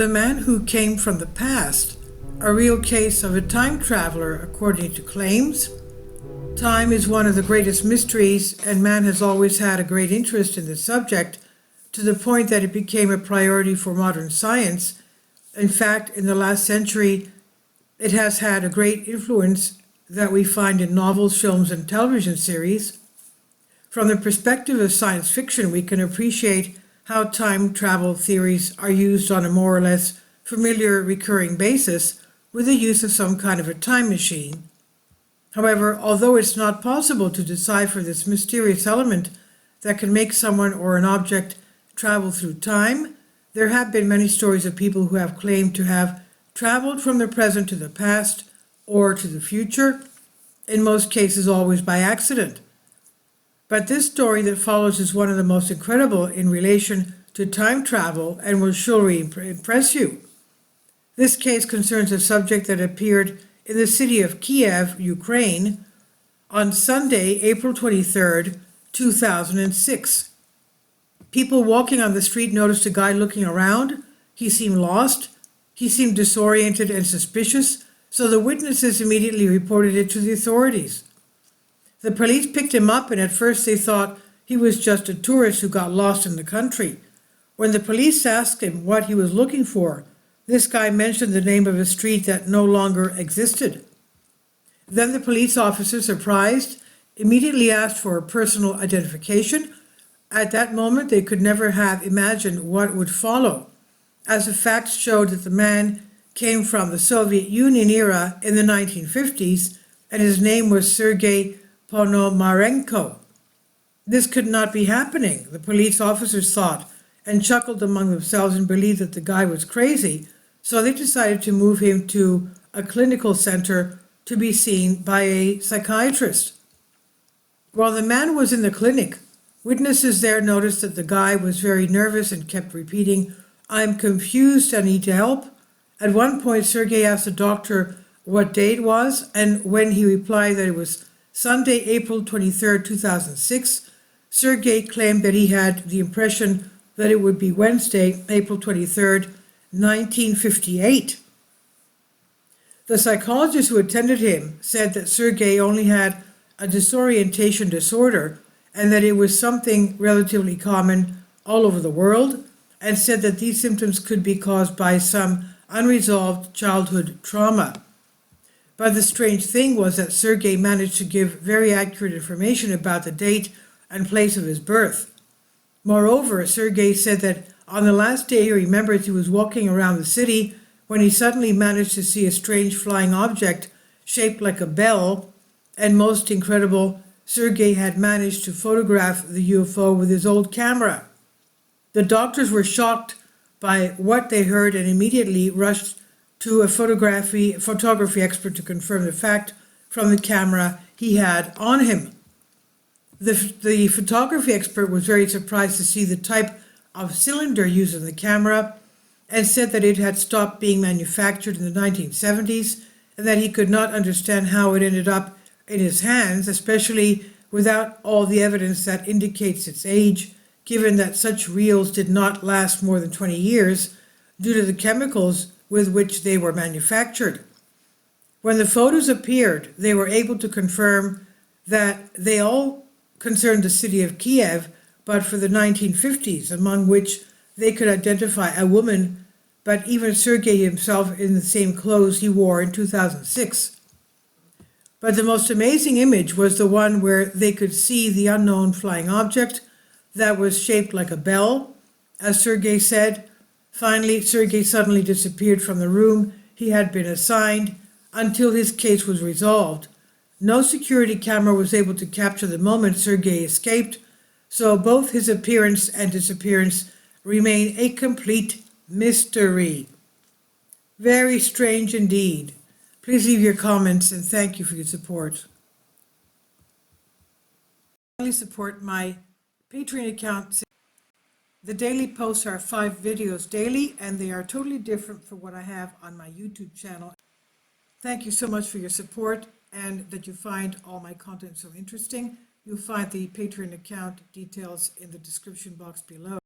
The Man Who Came from the Past, a real case of a time traveler according to claims. Time is one of the greatest mysteries, and man has always had a great interest in the subject, to the point that it became a priority for modern science. In fact, in the last century, it has had a great influence that we find in novels, films, and television series. From the perspective of science fiction, we can appreciate how time travel theories are used on a more or less familiar recurring basis with the use of some kind of a time machine. However, although it's not possible to decipher this mysterious element that can make someone or an object travel through time, there have been many stories of people who have claimed to have traveled from the present to the past or to the future, in most cases always by accident. But this story that follows is one of the most incredible in relation to time travel and will surely impress you. This case concerns a subject that appeared in the city of Kiev, Ukraine, on Sunday, April 23rd, 2006. People walking on the street noticed a guy looking around. He seemed lost. He seemed disoriented and suspicious, so the witnesses immediately reported it to the authorities. The police picked him up, and at first they thought he was just a tourist who got lost in the country. When the police asked him what he was looking for, this guy mentioned the name of a street that no longer existed. Then the police officer, surprised, immediately asked for a personal identification. At that moment, they could never have imagined what would follow, as the facts showed that the man came from the Soviet Union era in the 1950s, and his name was Sergei Ponomarenko. This could not be happening, the police officers thought, and chuckled among themselves and believed that the guy was crazy, so they decided to move him to a clinical center to be seen by a psychiatrist. While the man was in the clinic, witnesses there noticed that the guy was very nervous and kept repeating, "I'm confused, I need help." At one point, Sergei asked the doctor what day it was, and when he replied that it was Sunday, April 23rd, 2006, Sergei claimed that he had the impression that it would be Wednesday, April 23rd, 1958. The psychologist who attended him said that Sergei only had a disorientation disorder and that it was something relatively common all over the world, and said that these symptoms could be caused by some unresolved childhood trauma. But the strange thing was that Sergei managed to give very accurate information about the date and place of his birth. Moreover, Sergei said that on the last day he remembered he was walking around the city when he suddenly managed to see a strange flying object shaped like a bell, and most incredible, Sergei had managed to photograph the UFO with his old camera. The doctors were shocked by what they heard and immediately rushed to a photography expert to confirm the fact from the camera he had on him. The photography expert was very surprised to see the type of cylinder used in the camera and said that it had stopped being manufactured in the 1970s and that he could not understand how it ended up in his hands, especially without all the evidence that indicates its age, given that such reels did not last more than 20 years due to the chemicals with which they were manufactured. When the photos appeared, they were able to confirm that they all concerned the city of Kiev, but for the 1950s, among which they could identify a woman, but even Sergei himself in the same clothes he wore in 2006. But the most amazing image was the one where they could see the unknown flying object that was shaped like a bell. As Sergei said, finally, Sergei suddenly disappeared from the room he had been assigned until his case was resolved. No security camera was able to capture the moment Sergei escaped, so both his appearance and disappearance remain a complete mystery. Very strange indeed. Please leave your comments and thank you for your support. Please support my Patreon account. The daily posts are 5 videos daily, and they are totally different from what I have on my YouTube channel. Thank you so much for your support and that you find all my content so interesting. You'll find the Patreon account details in the description box below.